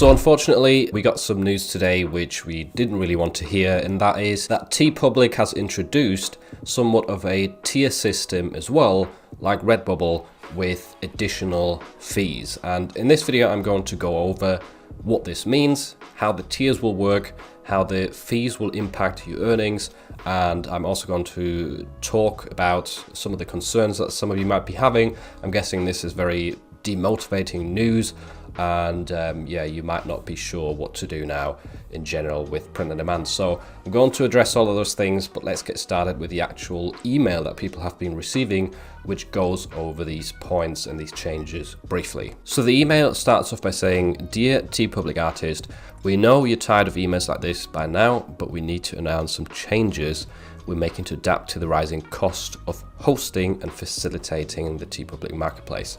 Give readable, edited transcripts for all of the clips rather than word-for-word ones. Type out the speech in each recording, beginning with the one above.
So unfortunately, we got some news today which we didn't really want to hear, and that is that TeePublic has introduced somewhat of a tier system as well, like Redbubble, with additional fees. And in this video, I'm going to go over what this means, how the tiers will work, how the fees will impact your earnings, and I'm also going to talk about some of the concerns that some of you might be having. I'm guessing this is very demotivating news, and yeah, you might not be sure what to do now in general with print on demand. So I'm going to address all of those things, but let's get started with the actual email that people have been receiving, which goes over these points and these changes briefly. So the email starts off by saying, "Dear TeePublic artist, we know you're tired of emails like this by now, but we need to announce some changes we're making to adapt to the rising cost of hosting and facilitating the TeePublic marketplace.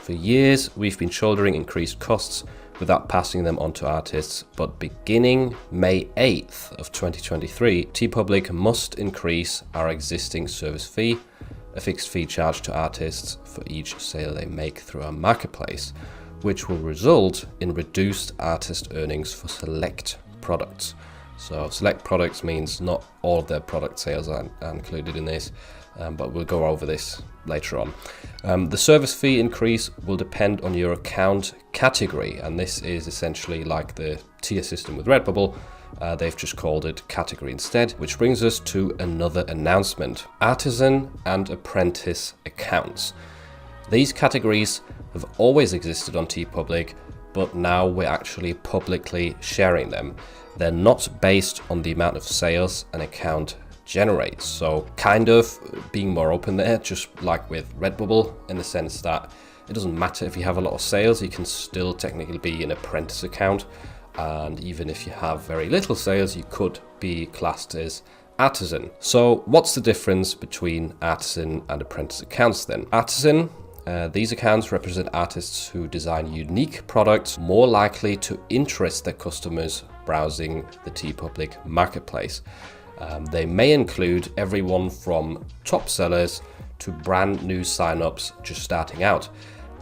For years, we've been shouldering increased costs without passing them on to artists, but beginning May 8th of 2023, TeePublic must increase our existing service fee, a fixed fee charged to artists for each sale they make through our marketplace, which will result in reduced artist earnings for select products." So select products means not all of their product sales are included in this, but we'll go over this later on. The service fee increase will depend on your account category, and this is essentially like the tier system with Redbubble. They've just called it category instead, which brings us to another announcement: Artisan and Apprentice accounts. These categories have always existed on TeePublic, but now we're actually publicly sharing them. They're not based on the amount of sales an account generates. So kind of being more open there, just like with Redbubble, in the sense that it doesn't matter if you have a lot of sales, you can still technically be an Apprentice account. And even if you have very little sales, you could be classed as Artisan. So what's the difference between Artisan and Apprentice accounts then? Artisan, these accounts represent artists who design unique products more likely to interest their customers browsing the TeePublic marketplace. They may include everyone from top sellers to brand new signups just starting out.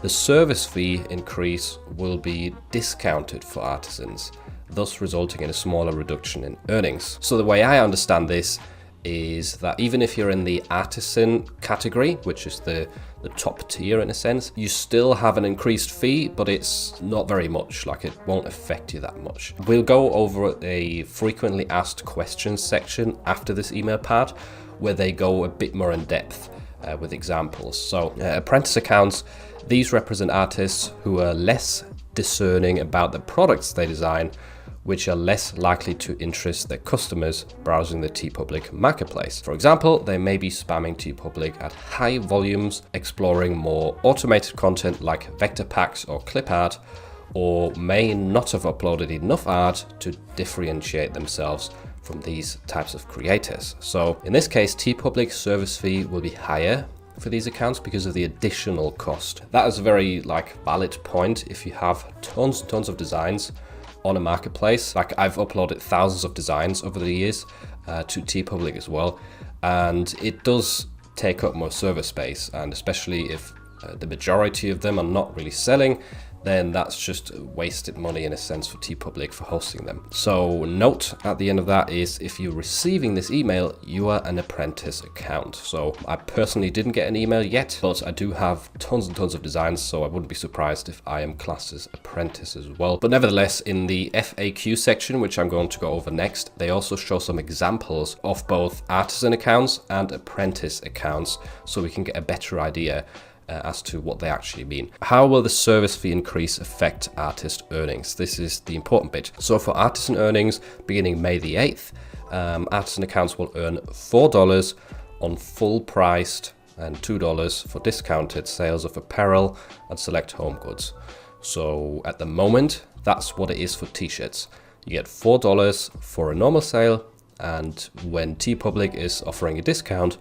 The service fee increase will be discounted for artisans, thus resulting in a smaller reduction in earnings. So the way I understand this is that even if you're in the Artisan category, which is the top tier in a sense, you still have an increased fee, but it's not very much, like it won't affect you that much. We'll go over a frequently asked questions section after this email part, where they go a bit more in depth with examples. So Apprentice accounts, these represent artists who are less discerning about the products they design, which are less likely to interest their customers browsing the TeePublic marketplace. For example, they may be spamming TeePublic at high volumes, exploring more automated content like vector packs or clip art, or may not have uploaded enough art to differentiate themselves from these types of creators. So in this case, TeePublic service fee will be higher for these accounts because of the additional cost. That is a very valid point. If you have tons and tons of designs on a marketplace, like I've uploaded thousands of designs over the years to TeePublic as well, and it does take up more server space, and especially if the majority of them are not really selling, then that's just wasted money in a sense for TeePublic for hosting them. So note at the end of that is, if you're receiving this email, you are an Apprentice account. So I personally didn't get an email yet, but I do have tons and tons of designs, so I wouldn't be surprised if I am classed as Apprentice as well. But nevertheless, in the FAQ section, which I'm going to go over next, they also show some examples of both Artisan accounts and Apprentice accounts, so we can get a better idea as to what they actually mean. How will the service fee increase affect artist earnings? This is the important bit. So for Artisan earnings, beginning May the 8th, Artisan accounts will earn $4 on full priced and $2 for discounted sales of apparel and select home goods. So at the moment, that's what it is for t-shirts. You get $4 for a normal sale, and when TeePublic is offering a discount,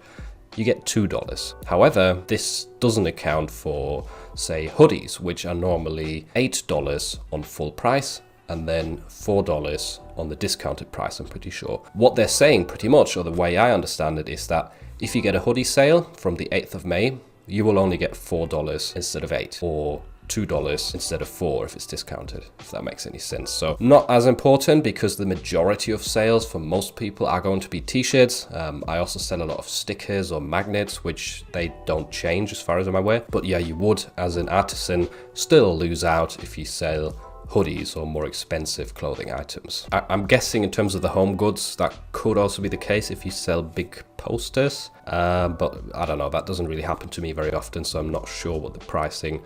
you get $2. However, this doesn't account for, say, hoodies, which are normally $8 on full price and then $4 on the discounted price, I'm pretty sure. What they're saying pretty much, or the way I understand it, is that if you get a hoodie sale from the 8th of May, you will only get $4 instead of $8, or $2 instead of $4 if it's discounted, if that makes any sense. So not as important because the majority of sales for most people are going to be t-shirts. I also sell a lot of stickers or magnets, which they don't change as far as I'm aware. But yeah, you would, as an artisan, still lose out if you sell hoodies or more expensive clothing items. I'm guessing in terms of the home goods, that could also be the case if you sell big posters, but I don't know, that doesn't really happen to me very often, so I'm not sure what the pricing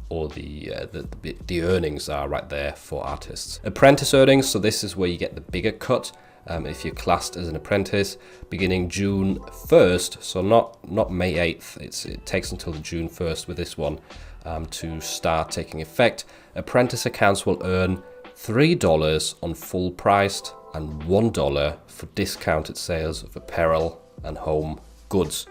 or the earnings are right there for artists. Apprentice earnings, so this is where you get the bigger cut. If you're classed as an apprentice, beginning June 1st, so not May 8th, it takes until June 1st with this one to start taking effect. Apprentice accounts will earn $3 on full priced and $1 for discounted sales of apparel and home goods.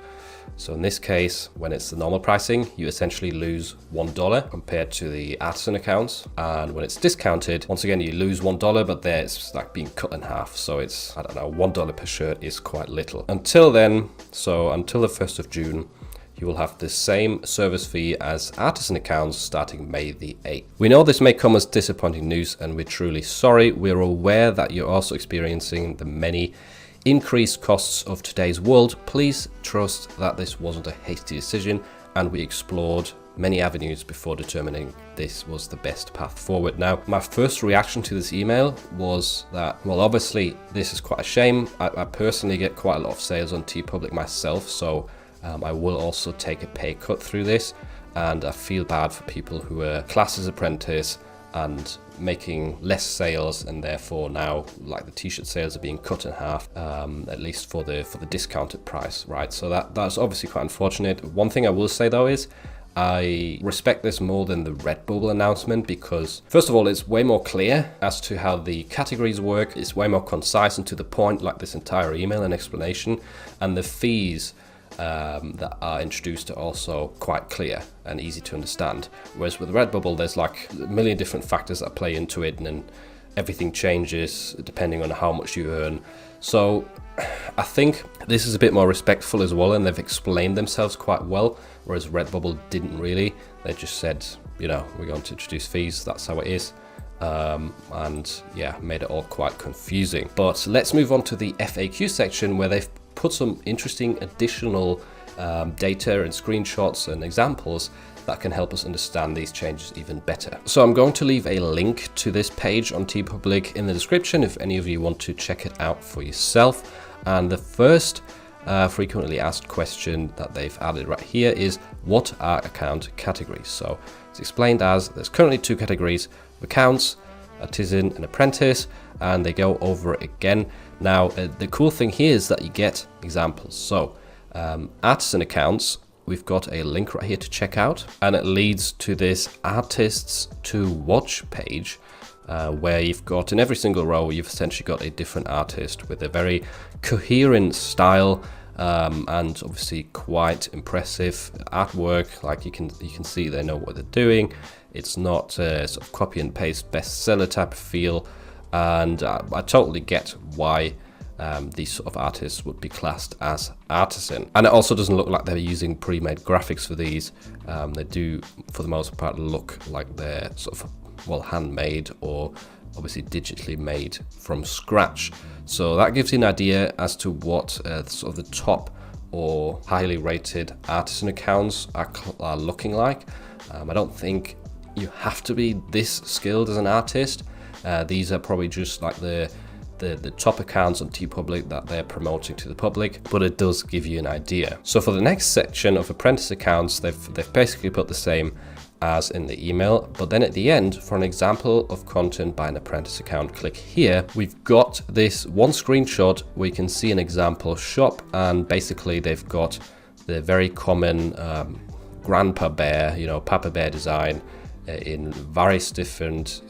So in this case, when it's the normal pricing, you essentially lose $1 compared to the artisan accounts. And when it's discounted, once again, you lose $1, but there it's like being cut in half. So it's, I don't know, $1 per shirt is quite little. Until then, so until the 1st of June, you will have the same service fee as artisan accounts starting May the 8th. We know this may come as disappointing news and we're truly sorry. We're aware that you're also experiencing the many increased costs of today's world. Please trust that this wasn't a hasty decision and we explored many avenues before determining this was the best path forward. Now, my first reaction to this email was that, well, obviously this is quite a shame. I personally get quite a lot of sales on TeePublic myself, so I will also take a pay cut through this, and I feel bad for people who are classed as apprentice and making less sales, and therefore now like the t-shirt sales are being cut in half, at least for the discounted price, right? So that's obviously quite unfortunate. One thing I will say though is I respect this more than the Redbubble announcement because, first of all, it's way more clear as to how the categories work. It's way more concise and to the point, like this entire email and explanation, and the fees that are introduced are also quite clear and easy to understand. Whereas with Redbubble, there's like a million different factors that play into it, and then everything changes depending on how much you earn. So I think this is a bit more respectful as well, and they've explained themselves quite well, whereas Redbubble didn't really. They just said, you know, we're going to introduce fees, that's how it is. And yeah, made it all quite confusing. But let's move on to the FAQ section where they've put some interesting additional data and screenshots and examples that can help us understand these changes even better. So I'm going to leave a link to this page on TeePublic in the description if any of you want to check it out for yourself. And the first frequently asked question that they've added right here is, what are account categories? So it's explained as there's currently 2 categories of accounts, Artisan and Apprentice, and they go over it again. Now, the cool thing here is that you get examples. So Artisan accounts, we've got a link right here to check out, and it leads to this artists to watch page where you've got, in every single row, you've essentially got a different artist with a very coherent style and obviously quite impressive artwork. Like you can see they know what they're doing. It's not a sort of copy and paste bestseller type of feel, and I totally get why these sort of artists would be classed as artisan. And it also doesn't look like they're using pre-made graphics for these. They do, for the most part, look like they're sort of, well, handmade or obviously digitally made from scratch. So that gives you an idea as to what sort of the top or highly rated artisan accounts are looking like. I don't think you have to be this skilled as an artist. These are probably just like the top accounts on TeePublic that they're promoting to the public, but it does give you an idea. So for the next section of apprentice accounts, they've basically put the same as in the email, but then at the end, for an example of content by an apprentice account, click here. We've got this one screenshot where you can see an example shop, and basically they've got the very common grandpa bear, Papa Bear design in various different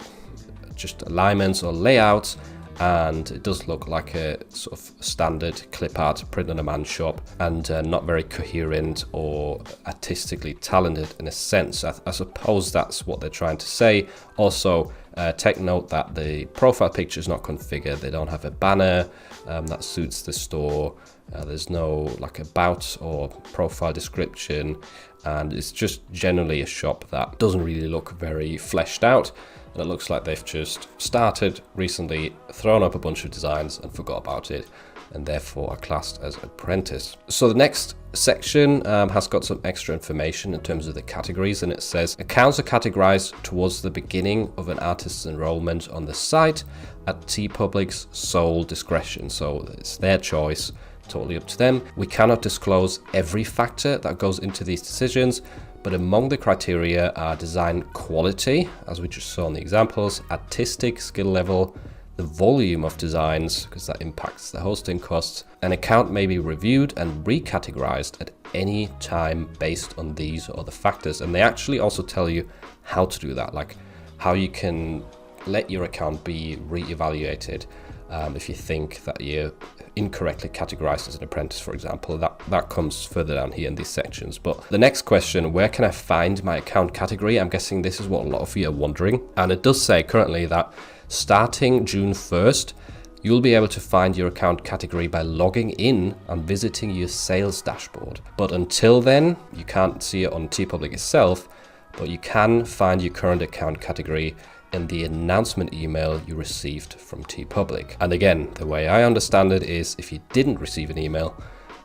just alignments or layouts, and it does look like a sort of standard clip art print on a man shop, and not very coherent or artistically talented in a sense. I suppose that's what they're trying to say. Also, Take note that the profile picture is not configured. They don't have a banner that suits the store. There's no like about or profile description, and it's just generally a shop that doesn't really look very fleshed out. And it looks like they've just started recently, thrown up a bunch of designs and forgot about it, and therefore are classed as Apprentice. So the next section has got some extra information in terms of the categories, and it says accounts are categorized towards the beginning of an artist's enrollment on the site at TeePublic's sole discretion. So it's their choice, totally up to them. We cannot disclose every factor that goes into these decisions, but among the criteria are design quality, as we just saw in the examples, artistic skill level, the volume of designs, because that impacts the hosting costs. An account may be reviewed and recategorized at any time based on these or other factors. And they actually also tell you how to do that, like how you can let your account be re-evaluated if you think that you're incorrectly categorized as an apprentice, for example. That comes further down here in these sections. But the next question, where can I find my account category? I'm guessing this is what a lot of you are wondering. And it does say currently that starting June 1st, you'll be able to find your account category by logging in and visiting your sales dashboard. But until then, you can't see it on TeePublic itself, but you can find your current account category in the announcement email you received from TeePublic. And again, the way I understand it is if you didn't receive an email,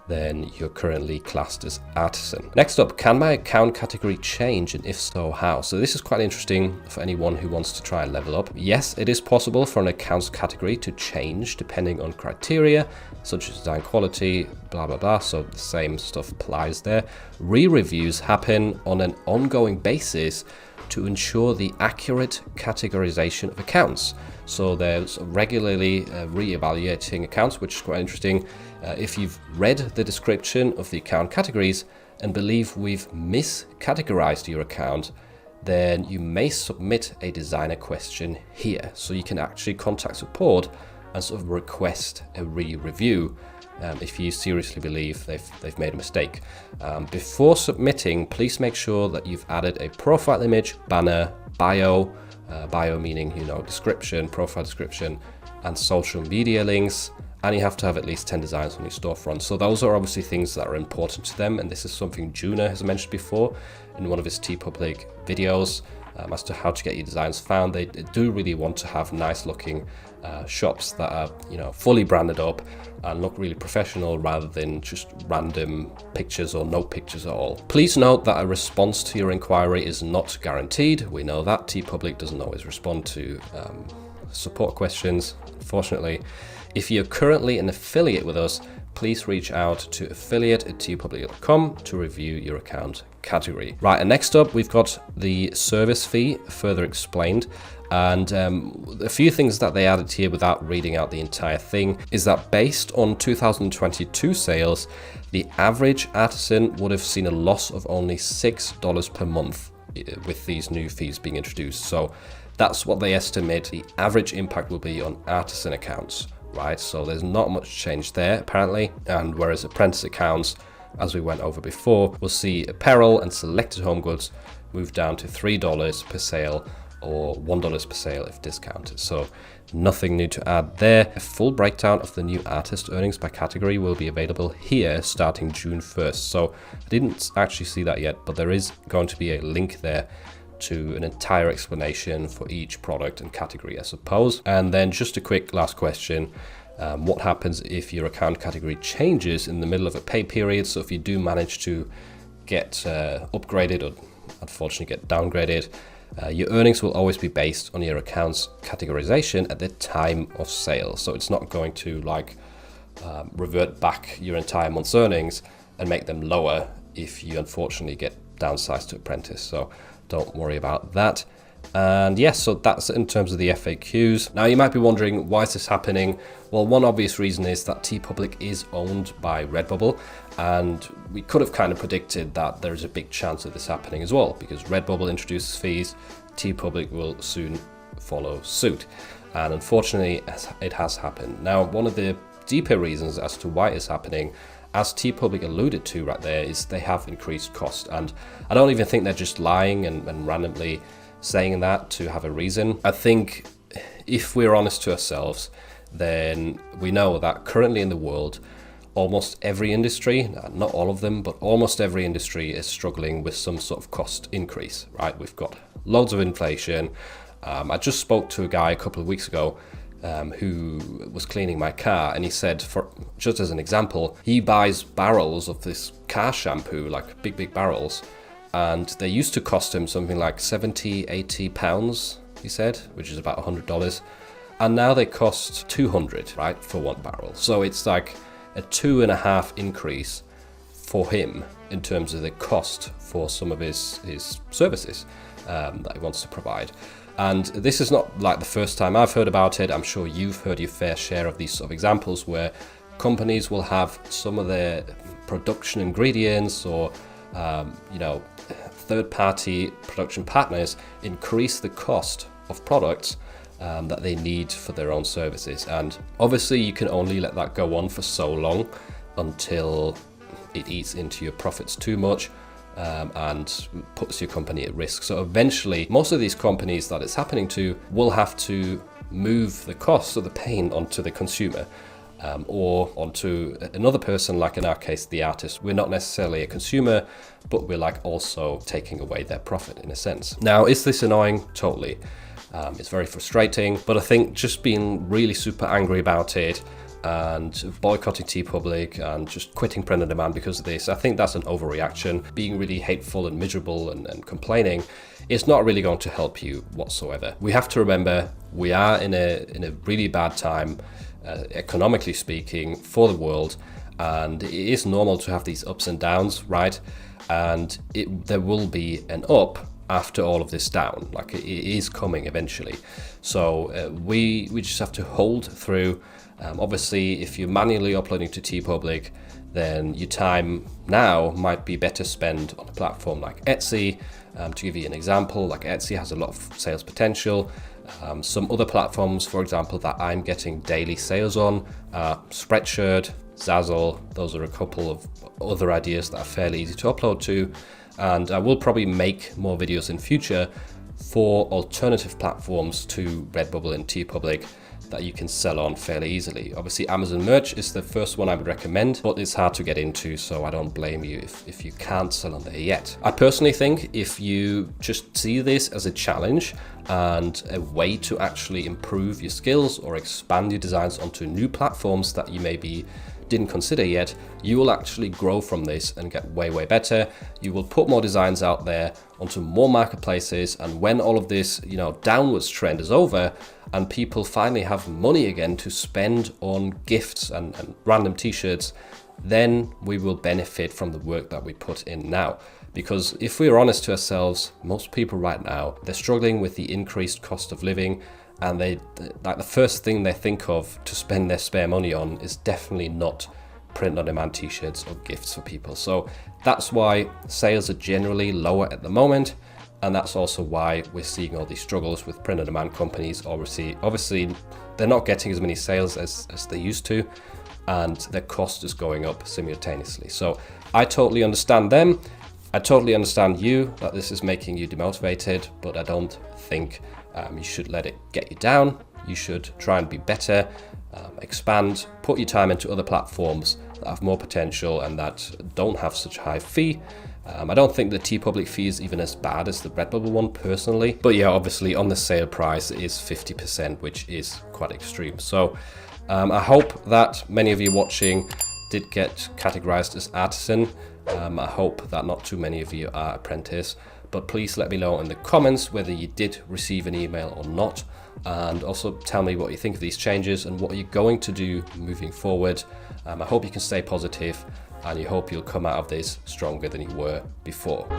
then you're currently classed as Artisan. Next up, can my account category change, and if so, how? So this is quite interesting for anyone who wants to try and level up. Yes, it is possible for an account's category to change depending on criteria, such as design quality, blah, blah, blah. So the same stuff applies there. Re-reviews happen on an ongoing basis to ensure the accurate categorization of accounts. So there's regularly re-evaluating accounts, which is quite interesting. If you've read the description of the account categories and believe we've miscategorized your account, then you may submit a designer question here. So you can actually contact support and sort of request a re-review if you seriously believe they've made a mistake. Before submitting, please make sure that you've added a profile image, banner, bio meaning, description, profile description, and social media links. And you have to have at least 10 designs on your storefront. So those are obviously things that are important to them. And this is something Juna has mentioned before in one of his TeePublic videos as to how to get your designs found. They do really want to have nice looking shops that are, fully branded up and look really professional rather than just random pictures or no pictures at all. Please note that a response to your inquiry is not guaranteed. We know that TeePublic doesn't always respond to support questions, unfortunately. If you're currently an affiliate with us, please reach out to affiliate@teepublic.com to review your account category. Right, and next up, we've got the service fee further explained. And a few things that they added here without reading out the entire thing is that based on 2022 sales, the average artisan would have seen a loss of only $6 per month with these new fees being introduced. So that's what they estimate the average impact will be on artisan accounts. Right, so there's not much change there apparently, and whereas apprentice accounts, as we went over before, we'll see apparel and selected home goods move down to $3 per sale or $1 per sale if discounted. So nothing new to add there. A full breakdown of the new artist earnings by category will be available here starting June 1st. So I didn't actually see that yet, but there is going to be a link there to an entire explanation for each product and category, I suppose. And then just a quick last question. What happens if your account category changes in the middle of a pay period? So if you do manage to get upgraded or unfortunately get downgraded, your earnings will always be based on your account's categorization at the time of sale. So it's not going to revert back your entire month's earnings and make them lower if you unfortunately get downsized to apprentice. So don't worry about that. And yes, so that's in terms of the FAQs. Now you might be wondering, why is this happening? Well, one obvious reason is that TeePublic is owned by Redbubble, and we could have kind of predicted that there's a big chance of this happening as well, because Redbubble introduces fees, TeePublic will soon follow suit. And unfortunately, it has happened. Now, one of the deeper reasons as to why it's happening, as TeePublic alluded to right there, is they have increased cost. And I don't even think they're just lying and randomly saying that to have a reason. I think if we're honest to ourselves, then we know that currently in the world, almost every industry, not all of them, but almost every industry is struggling with some sort of cost increase, right? We've got loads of inflation. I just spoke to a guy a couple of weeks ago who was cleaning my car, and he said, for just as an example, he buys barrels of this car shampoo, like big barrels, and they used to cost him something like 70-80 pounds, he said, which is about $100, and now they cost 200, right, for one barrel. So it's like a 2.5 increase for him in terms of the cost for some of his services that he wants to provide. And this is not like the first time I've heard about it. I'm sure you've heard your fair share of these sort of examples where companies will have some of their production ingredients or third-party production partners increase the cost of products that they need for their own services. And obviously you can only let that go on for so long until it eats into your profits too much and puts your company at risk. So eventually most of these companies that it's happening to will have to move the cost of the pain onto the consumer or onto another person, like in our case the artist. We're not necessarily a consumer, but we're like also taking away their profit in a sense. Now, is this annoying? Totally. It's very frustrating, but I think just being really super angry about it and boycotting TeePublic and just quitting print on demand because of this, I think that's an overreaction. Being really hateful and miserable and complaining is not really going to help you whatsoever. We have to remember we are in a really bad time, economically speaking, for the world, and it is normal to have these ups and downs, right? And there will be an up after all of this down, like it is coming eventually. So we just have to hold through. Obviously, if you're manually uploading to TeePublic, then your time now might be better spent on a platform like Etsy. To give you an example, like Etsy has a lot of sales potential. Some other platforms, for example, that I'm getting daily sales on are Spreadshirt, Zazzle. Those are a couple of other ideas that are fairly easy to upload to. And I will probably make more videos in future for alternative platforms to Redbubble and TeePublic that you can sell on fairly easily. Obviously, Amazon Merch is the first one I would recommend, but it's hard to get into, so I don't blame you if you can't sell on there yet. I personally think if you just see this as a challenge and a way to actually improve your skills or expand your designs onto new platforms that you maybe didn't consider yet, you will actually grow from this and get way better. You will put more designs out there onto more marketplaces, and when all of this downwards trend is over and people finally have money again to spend on gifts and random t-shirts, then we will benefit from the work that we put in now. Because if we're honest to ourselves, most people right now, they're struggling with the increased cost of living, and the first thing they think of to spend their spare money on is definitely not print on demand t-shirts or gifts for people. So that's why sales are generally lower at the moment, and that's also why we're seeing all these struggles with print on demand companies. Obviously they're not getting as many sales as they used to, and their cost is going up simultaneously. So I totally understand them. I totally understand you, that this is making you demotivated, but I don't think you should let it get you down. You should try and be better, expand, put your time into other platforms that have more potential and that don't have such a high fee. I don't think the TeePublic fee is even as bad as the Redbubble one personally. But yeah, obviously on the sale price it is 50%, which is quite extreme. So I hope that many of you watching did get categorized as Artisan. I hope that not too many of you are Apprentice. But please let me know in the comments whether you did receive an email or not, and also tell me what you think of these changes and what you're going to do moving forward. I hope you can stay positive, and I hope you'll come out of this stronger than you were before.